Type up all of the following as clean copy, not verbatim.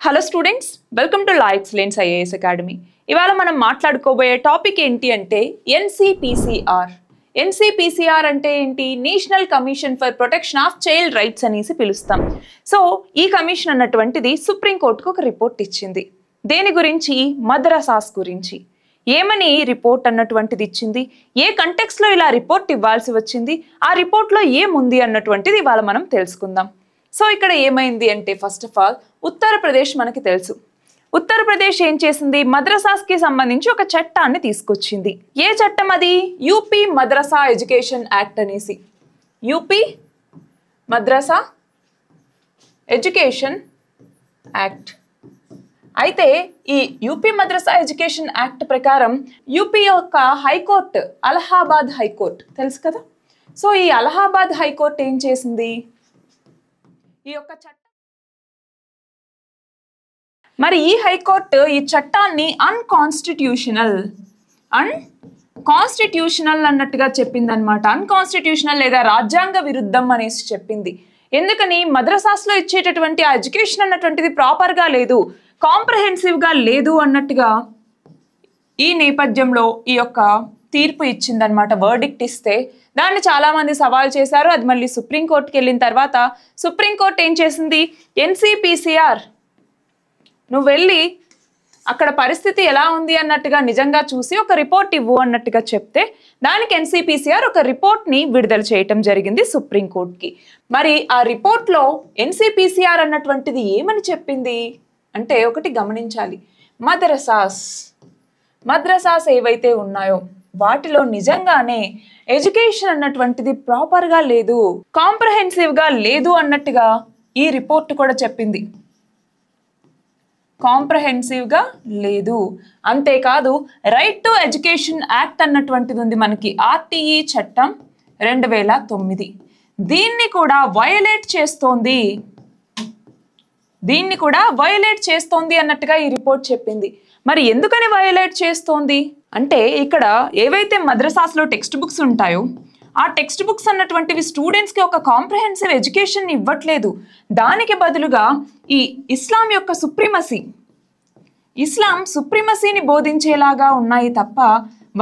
Hello students, welcome to law excellence IAS academy. ఇవాళ మనం మాట్లాడుకోబోయే topic ఏంటి అంటే ఎన్సిపిసిఆర్. ఎన్సిపిసిఆర్ అంటే ఏంటి? National commission for protection of child rights అనేసి పిలుస్తాం. సో ఈ కమిషన్ అన్నటువంటిది సుప్రీంకోర్టుకు ఒక రిపోర్ట్ ఇచ్చింది. దేని గురించి? మద్రసాస్ గురించి. ఏమని రిపోర్ట్ అన్నటువంటిది ఇచ్చింది, ఏ కంటెక్స్లో ఇలా రిపోర్ట్ ఇవ్వాల్సి వచ్చింది, ఆ రిపోర్ట్లో ఏముంది అన్నటువంటిది ఇవాళ మనం తెలుసుకుందాం. సో ఇక్కడ ఏమైంది అంటే, ఫస్ట్ ఆఫ్ ఆల్ ఉత్తరప్రదేశ్ మనకి తెలుసు. ఉత్తరప్రదేశ్ ఏం చేసింది? మద్రసాస్కి సంబంధించి ఒక చట్టాన్ని తీసుకొచ్చింది. ఏ చట్టం అది? యూపీ మద్రసా ఎడ్యుకేషన్ యాక్ట్ అనేసి. UP madrasa education act. అయితే ఈ యూపీ మద్రసా ఎడ్యుకేషన్ యాక్ట్ ప్రకారం యూపీ యొక్క హైకోర్టు అలహాబాద్ హైకోర్టు తెలుసు కదా. సో ఈ అలహాబాద్ హైకోర్టు ఏం చేసింది? ఈ యొక్క చట్టం, మరి ఈ హైకోర్టు ఈ చట్టాన్ని అన్కాన్స్టిట్యూషనల్ అన్నట్టుగా చెప్పింది అనమాట. అన్కాన్స్టిట్యూషనల్ లేదా రాజ్యాంగ విరుద్ధం అనేసి చెప్పింది. ఎందుకని? మద్రసాస్లో ఇచ్చేటటువంటి ఆ ఎడ్యుకేషన్ అన్నటువంటిది ప్రాపర్గా లేదు, కాంప్రహెన్సివ్గా లేదు అన్నట్టుగా ఈ నేపథ్యంలో ఈ యొక్క తీర్పు ఇచ్చిందనమాట. వర్డిక్ట్ ఇస్తే దాన్ని చాలామంది సవాల్ చేశారు. అది మళ్ళీ సుప్రీంకోర్టుకి వెళ్ళిన తర్వాత సుప్రీంకోర్టు ఏం చేసింది? ఎన్సిపిసిఆర్ నువ్వు వెళ్ళి అక్కడ పరిస్థితి ఎలా ఉంది అన్నట్టుగా నిజంగా చూసి ఒక రిపోర్ట్ ఇవ్వు అన్నట్టుగా చెప్తే దానికి ఎన్సిపిసిఆర్ ఒక రిపోర్ట్ని విడుదల చేయటం జరిగింది సుప్రీంకోర్టుకి. మరి ఆ రిపోర్ట్లో ఎన్సిపిసిఆర్ అన్నటువంటిది ఏమని చెప్పింది అంటే, ఒకటి గమనించాలి, మద్రసాస్ ఏవైతే ఉన్నాయో వాటిలో నిజంగానే ఎడ్యుకేషన్ అన్నటువంటిది ప్రాపర్గా లేదు, కాంప్రహెన్సివ్గా లేదు అన్నట్టుగా ఈ రిపోర్ట్ కూడా చెప్పింది. కాంప్రహెన్సివ్గా లేదు. అంతేకాదు, రైట్ టు ఎడ్యుకేషన్ యాక్ట్ అన్నటువంటిది ఉంది మనకి, ఆర్టీఈ చట్టం 2009. దీన్ని కూడా వయలేట్ చేస్తోంది అన్నట్టుగా ఈ రిపోర్ట్ చెప్పింది. మరి ఎందుకని వయలేట్ చేస్తోంది అంటే, ఇక్కడ ఏవైతే మద్రసాస్లో టెక్స్ట్ బుక్స్ ఉంటాయో ఆ టెక్స్ట్ బుక్స్ అన్నటువంటివి స్టూడెంట్స్కి ఒక కాంప్రహెన్సివ్ ఎడ్యుకేషన్ ఇవ్వట్లేదు. దానికి బదులుగా ఈ ఇస్లాం యొక్క సుప్రీమసీని బోధించేలాగా ఉన్నాయి తప్ప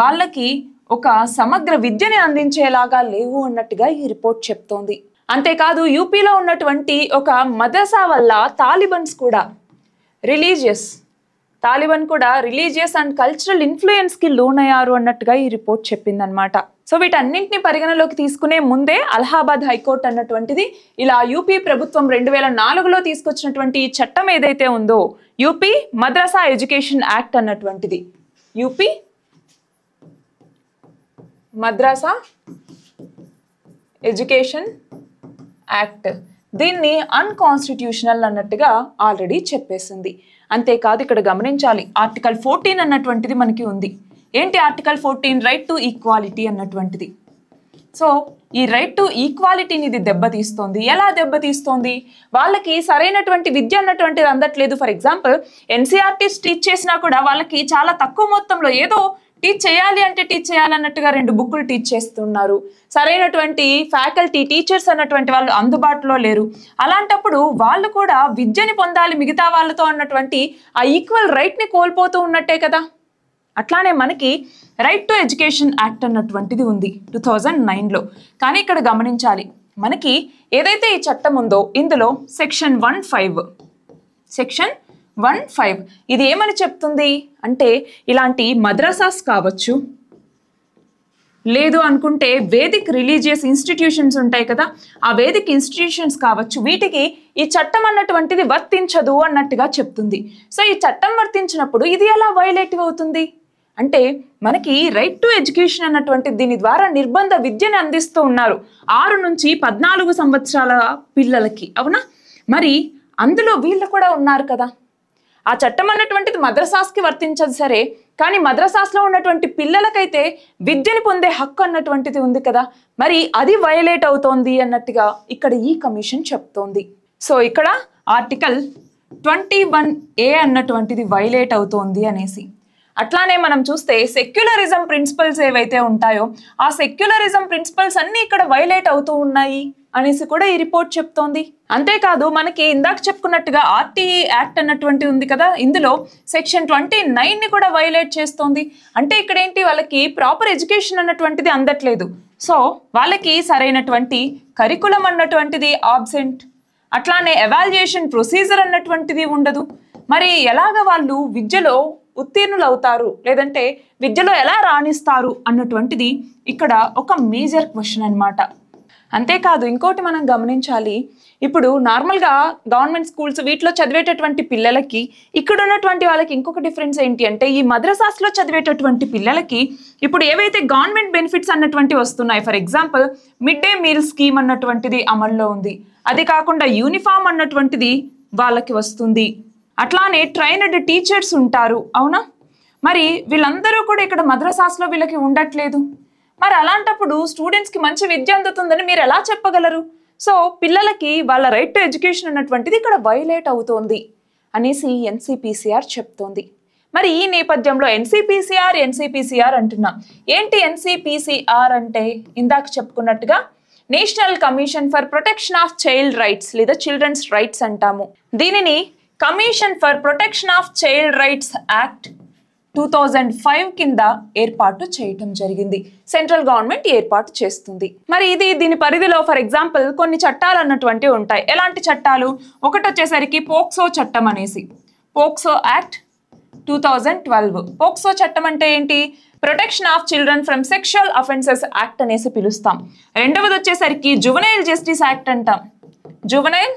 వాళ్ళకి ఒక సమగ్ర విద్యని అందించేలాగా లేవు అన్నట్టుగా ఈ రిపోర్ట్ చెప్తోంది. అంతేకాదు, యూపీలో ఉన్నటువంటి ఒక మద్రసా వల్ల తాలిబాన్ కూడా రిలీజియస్ అండ్ కల్చరల్ ఇన్ఫ్లుయెన్స్కి లోనయ్యారు అన్నట్టుగా ఈ రిపోర్ట్ చెప్పిందనమాట. సో వీటన్నింటినీ పరిగణలోకి తీసుకునే ముందే అలహాబాద్ హైకోర్టు అన్నటువంటిది ఇలా యూపీ ప్రభుత్వం 2004లో తీసుకొచ్చినటువంటి ఈ చట్టం ఏదైతే ఉందో, యూపీ మద్రసా ఎడ్యుకేషన్ యాక్ట్ అన్నటువంటిది, యూపీ మద్రసా ఎడ్యుకేషన్ యాక్ట్, దీన్ని అన్కాన్స్టిట్యూషనల్ అన్నట్టుగా ఆల్రెడీ చెప్పేసింది. అంతేకాదు, ఇక్కడ గమనించాలి, ఆర్టికల్ 14 అన్నటువంటిది మనకి ఉంది. ఏంటి ఆర్టికల్ 14? రైట్ టు ఈక్వాలిటీ అన్నటువంటిది. సో ఈ రైట్ టు ఈక్వాలిటీని ఇది దెబ్బతీస్తోంది. ఎలా దెబ్బతీస్తోంది? వాళ్ళకి సరైనటువంటి విద్య అన్నటువంటిది అందట్లేదు. ఫర్ ఎగ్జాంపుల్, ఎన్సీఆర్టీస్ టీచ్ చేసినా కూడా వాళ్ళకి చాలా తక్కువ మొత్తంలో, ఏదో టీచ్ చేయాలన్నట్టుగా 2 బుక్కులు టీచ్ చేస్తున్నారు. సరైనటువంటి ఫ్యాకల్టీ, టీచర్స్ అన్నటువంటి వాళ్ళు అందుబాటులో లేరు. అలాంటప్పుడు వాళ్ళు కూడా విద్యని పొందాలి మిగతా వాళ్ళతో అన్నటువంటి ఆ ఈక్వల్ రైట్ని కోల్పోతూ ఉన్నట్టే కదా. అట్లానే మనకి రైట్ టు ఎడ్యుకేషన్ యాక్ట్ అన్నటువంటిది ఉంది 2009లో. కానీ ఇక్కడ గమనించాలి, మనకి ఏదైతే ఈ చట్టం ఉందో ఇందులో సెక్షన్ 1(5) ఇది ఏమని చెప్తుంది అంటే, ఇలాంటి మద్రసాస్ కావచ్చు, లేదు అనుకుంటే వేదిక్ రిలీజియస్ ఇన్స్టిట్యూషన్స్ ఉంటాయి కదా, ఆ వేదిక్ ఇన్స్టిట్యూషన్స్ కావచ్చు, వీటికి ఈ చట్టం అన్నటువంటిది వర్తించదు అన్నట్టుగా చెప్తుంది. సో ఈ చట్టం వర్తించినప్పుడు ఇది ఎలా వయలేటివ్ అవుతుంది అంటే, మనకి రైట్ టు ఎడ్యుకేషన్ అన్నటువంటి దీని ద్వారా నిర్బంధ విద్యను అందిస్తూ ఉన్నారు 6 నుంచి 14 సంవత్సరాల పిల్లలకి, అవునా? మరి అందులో వీళ్ళు కూడా ఉన్నారు కదా. ఆ చట్టం అన్నటువంటిది మద్రసాస్కి వర్తించదు సరే, కానీ మద్రసాస్లో ఉన్నటువంటి పిల్లలకైతే విద్యని పొందే హక్కు అన్నటువంటిది ఉంది కదా. మరి అది వయలేట్ అవుతోంది అన్నట్టుగా ఇక్కడ ఈ కమిషన్ చెప్తోంది. సో ఇక్కడ ఆర్టికల్ 21A అన్నటువంటిది వయలేట్ అవుతోంది అనేసి. అట్లానే మనం చూస్తే సెక్యులరిజం ప్రిన్సిపల్స్ ఏవైతే ఉంటాయో ఆ సెక్యులరిజం ప్రిన్సిపల్స్ అన్నీ ఇక్కడ వయలేట్ అవుతూ ఉన్నాయి అనేసి కూడా ఈ రిపోర్ట్ చెప్తోంది. అంతేకాదు మనకి ఇందాక చెప్పుకున్నట్టుగా ఆర్టీఈ యాక్ట్ అన్నటువంటి ఉంది కదా, ఇందులో సెక్షన్ 29ని కూడా వైలేట్ చేస్తోంది. అంటే ఇక్కడ ఏంటి, వాళ్ళకి ప్రాపర్ ఎడ్యుకేషన్ అన్నటువంటిది అందట్లేదు. సో వాళ్ళకి సరైనటువంటి కరికులం అన్నటువంటిది ఆబ్సెంట్, అట్లానే ఎవాల్యుయేషన్ ప్రొసీజర్ అన్నటువంటిది ఉండదు. మరి ఎలాగ వాళ్ళు విద్యలో ఉత్తీర్ణులు అవుతారు, లేదంటే విద్యలో ఎలా రాణిస్తారు అన్నటువంటిది ఇక్కడ ఒక మేజర్ క్వశ్చన్ అన్నమాట. అంతేకాదు ఇంకోటి మనం గమనించాలి, ఇప్పుడు నార్మల్గా గవర్నమెంట్ స్కూల్స్ వీటిలో చదివేటటువంటి పిల్లలకి ఇక్కడ ఉన్నటువంటి వాళ్ళకి ఇంకొక డిఫరెన్స్ ఏంటి అంటే, ఈ మద్రసాస్లో చదివేటటువంటి పిల్లలకి ఇప్పుడు ఏవైతే గవర్నమెంట్ బెనిఫిట్స్ అన్నటువంటివి వస్తున్నాయి, for example mid day meal scheme అన్నటువంటిది అమల్లో ఉంది, అది కాకుండా యూనిఫామ్ అన్నటువంటిది వాళ్ళకి వస్తుంది, అట్లానే ట్రైన్డ్ టీచర్స్ ఉంటారు, అవునా? మరి వీళ్ళందరూ కూడా ఇక్కడ మద్రసాస్లో వీళ్ళకి ఉండట్లేదు. మరి అలాంటప్పుడు స్టూడెంట్స్కి మంచి విద్య అందుతుందని మీరు ఎలా చెప్పగలరు? సో పిల్లలకి వాళ్ళ రైట్ టు ఎడ్యుకేషన్ అన్నటువంటిది ఇక్కడ వైలేట్ అవుతోంది అనేసి ఎన్సిపిసిఆర్ చెప్తోంది. మరి ఈ నేపథ్యంలో ఎన్సిపిసిఆర్ అంటున్నా. ఏంటి ఎన్సిపిసిఆర్ అంటే? ఇందాక చెప్పుకున్నట్టుగా national commission for protection of child rights లేదా చిల్డ్రన్స్ రైట్స్ అంటాము. దీనిని commission for protection of child rights act 2005 కింద ఏర్పాటు చేయటం జరిగింది. సెంట్రల్ గవర్నమెంట్ ఏర్పాటు చేస్తుంది. మరి దీని పరిధిలో ఫర్ ఎగ్జాంపుల్ కొన్ని చట్టాలు అన్నటువంటివి ఉంటాయి. ఎలాంటి చట్టాలు? ఒకటి వచ్చేసరికి పోక్సో చట్టం అనేసి, పోక్సో యాక్ట్ 2012. పోక్సో చట్టం అంటే ఏంటి? Protection of children from sexual offences act అనేసి పిలుస్తాం. రెండవది వచ్చేసరికి జువెనైల్ జస్టిస్ యాక్ట్ అంటాం. జువెనైల్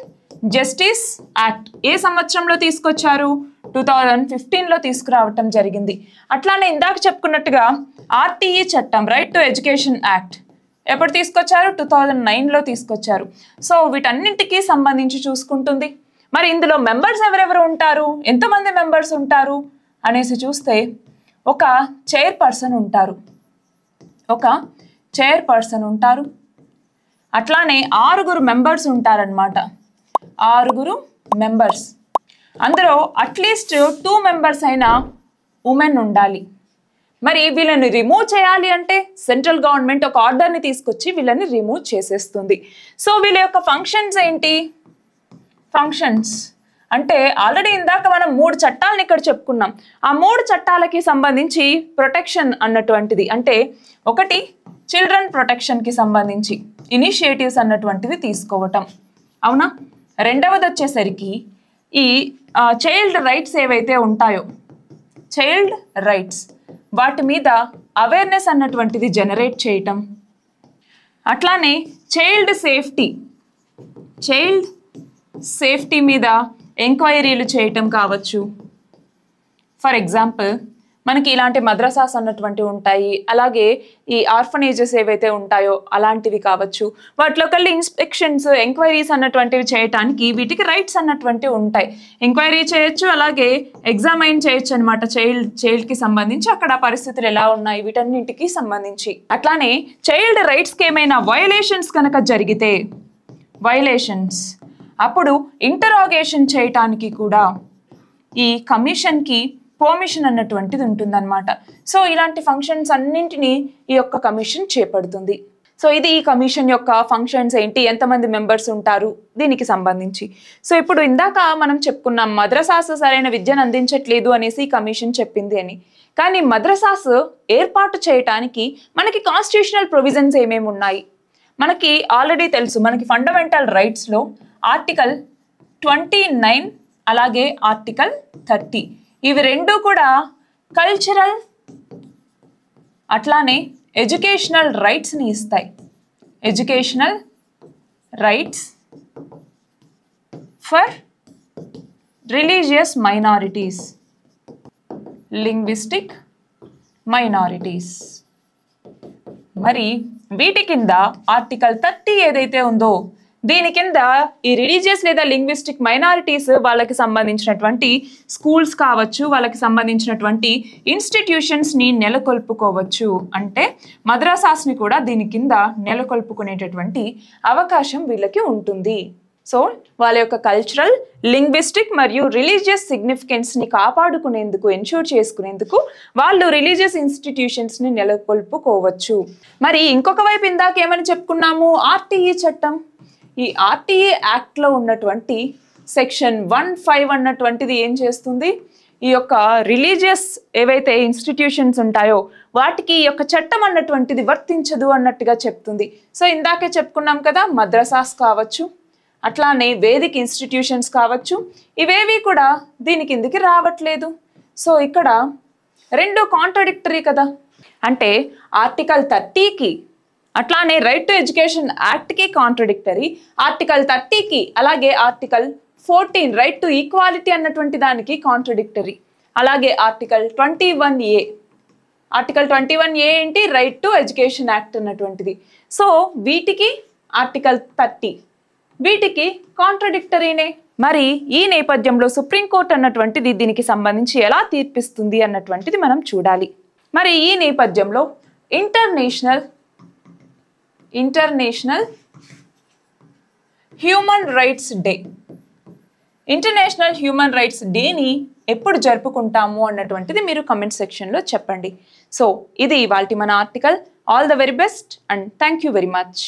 జస్టిస్ యాక్ట్ ఏ సంవత్సరంలో తీసుకొచ్చారు? 2015లో తీసుకురావటం జరిగింది. అట్లానే ఇందాక చెప్పుకున్నట్టుగా ఆర్టీఈ చట్టం, రైట్ టు ఎడ్యుకేషన్ యాక్ట్, ఎప్పుడు తీసుకొచ్చారు? 2009లో తీసుకొచ్చారు. సో వీటన్నింటికి సంబంధించి చూసుకుంటుంది. మరి ఇందులో మెంబర్స్ ఎవరెవరు ఉంటారు, ఎంతమంది మెంబర్స్ ఉంటారు అనేసి చూస్తే ఒక చైర్పర్సన్ ఉంటారు, అట్లానే 6 మెంబర్స్ ఉంటారనమాట. 6 మెంబర్స్, అందులో అట్లీస్ట్ 2 మెంబర్స్ అయినా ఉమెన్ ఉండాలి. మరి వీళ్ళని రిమూవ్ చేయాలి అంటే సెంట్రల్ గవర్నమెంట్ ఒక ఆర్డర్ని తీసుకొచ్చి వీళ్ళని రిమూవ్ చేసేస్తుంది. సో వీళ్ళ యొక్క ఫంక్షన్స్ ఏంటి? ఫంక్షన్స్ అంటే ఆల్రెడీ ఇందాక మనం 3 చట్టాలను ఇక్కడ చెప్పుకున్నాం. ఆ 3 చట్టాలకి సంబంధించి ప్రొటెక్షన్ అన్నటువంటిది అంటే, ఒకటి చిల్డ్రన్ ప్రొటెక్షన్కి సంబంధించి ఇనిషియేటివ్స్ అన్నటువంటివి తీసుకోవటం, అవునా? రెండవది వచ్చేసరికి ఈ చైల్డ్ రైట్స్ ఏవైతే ఉంటాయో, చైల్డ్ రైట్స్ వాటి మీద అవేర్నెస్ అన్నటువంటిది జనరేట్ చేయటం, అట్లానే చైల్డ్ సేఫ్టీ మీద ఎంక్వైరీలు చేయటం కావచ్చు. ఫర్ ఎగ్జాంపుల్ మనకి ఇలాంటి మద్రసాస్ అన్నటువంటివి ఉంటాయి, అలాగే ఈ ఆర్ఫనేజెస్ ఏవైతే ఉంటాయో అలాంటివి కావచ్చు. వాటిలోకి వెళ్ళి ఇన్స్పెక్షన్స్, ఎంక్వైరీస్ అన్నటువంటివి చేయటానికి వీటికి రైట్స్ అన్నటువంటివి ఉంటాయి. ఎంక్వైరీ చేయొచ్చు, అలాగే ఎగ్జామైన్ చేయొచ్చు అనమాట. చైల్డ్కి సంబంధించి అక్కడ పరిస్థితులు ఎలా ఉన్నాయి వీటన్నింటికి సంబంధించి. అట్లానే చైల్డ్ రైట్స్కి ఏమైనా వయలేషన్స్ కనుక జరిగితే, అప్పుడు ఇంటరాగేషన్ చేయటానికి కూడా ఈ కమిషన్కి పర్మిషన్ అన్నటువంటిది ఉంటుందన్నమాట. సో ఇలాంటి ఫంక్షన్స్ అన్నింటినీ ఈ యొక్క కమిషన్ చేపడుతుంది. సో ఇది ఈ కమిషన్ యొక్క ఫంక్షన్స్ ఏంటి, ఎంతమంది మెంబర్స్ ఉంటారు దీనికి సంబంధించి. సో ఇప్పుడు ఇందాక మనం చెప్పుకున్నాం మద్రసాస్ సరైన విద్యను అందించట్లేదు అనేసి ఈ కమిషన్ చెప్పింది అని. కానీ మద్రసాస్ ఏర్పాటు చేయటానికి మనకి కాన్స్టిట్యూషనల్ ప్రొవిజన్స్ ఏమేమి ఉన్నాయి మనకి ఆల్రెడీ తెలుసు. మనకి ఫండమెంటల్ రైట్స్లో ఆర్టికల్ 29 అలాగే ఆర్టికల్ 30 ఇవి రెండు కూడా కల్చరల్ అట్లానే ఎడ్యుకేషనల్ రైట్స్ని ఇస్తాయి. Educational rights for religious minorities, linguistic minorities. మరి వీటి కింద ఆర్టికల్ 30 ఏదైతే ఉందో దీని కింద ఈ రిలీజియస్ లేదా లింగ్విస్టిక్ మైనారిటీస్ వాళ్ళకి సంబంధించినటువంటి స్కూల్స్ కావచ్చు, వాళ్ళకి సంబంధించినటువంటి ఇన్స్టిట్యూషన్స్ని నెలకొల్పుకోవచ్చు. అంటే మద్రసాస్ని కూడా దీని కింద నెలకొల్పుకునేటటువంటి అవకాశం వీళ్ళకి ఉంటుంది. సో వాళ్ళ యొక్క కల్చరల్, లింగ్విస్టిక్ మరియు రిలీజియస్ సిగ్నిఫికెన్స్ని కాపాడుకునేందుకు, ఎన్ష్యూర్ చేసుకునేందుకు వాళ్ళు రిలీజియస్ ఇన్స్టిట్యూషన్స్ని నెలకొల్పుకోవచ్చు. మరి ఇంకొక వైపు ఇందాక ఏమని చెప్పుకున్నాము, ఆర్టీఈ చట్టం. ఈ ఆర్టీఏ యాక్ట్లో ఉన్నటువంటి సెక్షన్ 1(5) అన్నటువంటిది ఏం చేస్తుంది, ఈ యొక్క రిలీజియస్ ఏవైతే ఇన్స్టిట్యూషన్స్ ఉంటాయో వాటికి ఈ యొక్క చట్టం అన్నటువంటిది వర్తించదు అన్నట్టుగా చెప్తుంది. సో ఇందాకే చెప్పుకున్నాం కదా, మద్రసాస్ కావచ్చు, అట్లానే వేదిక్ ఇన్స్టిట్యూషన్స్ కావచ్చు, ఇవేవి కూడా దీని కిందికి రావట్లేదు. సో ఇక్కడ రెండు కాంట్రడిక్టరీ కదా. అంటే ఆర్టికల్ 30కి అట్లానే రైట్ టు ఎడ్యుకేషన్ యాక్ట్కి కాంట్రడిక్టరీ, ఆర్టికల్ 30కి అలాగే ఆర్టికల్ 14 రైట్ టు ఈక్వాలిటీ అన్నటువంటి దానికి కాంట్రడిక్టరీ, అలాగే ఆర్టికల్ 21A. ఆర్టికల్ 21A ఏంటి, రైట్ టు ఎడ్యుకేషన్ యాక్ట్ అన్నటువంటిది. సో వీటికి ఆర్టికల్ 30 వీటికి కాంట్రడిక్టరీనే. మరి ఈ నేపథ్యంలో సుప్రీంకోర్టు అన్నటువంటిది దీనికి సంబంధించి ఎలా తీర్పిస్తుంది అన్నటువంటిది మనం చూడాలి. మరి ఈ నేపథ్యంలో international human rights day, international human rights డేని ఎప్పుడు జరుపుకుంటాము అన్నటువంటిది మీరు కమెంట్ సెక్షన్లో చెప్పండి. సో ఇది ఇవాల్టి మన article. All the very best and thank you very much.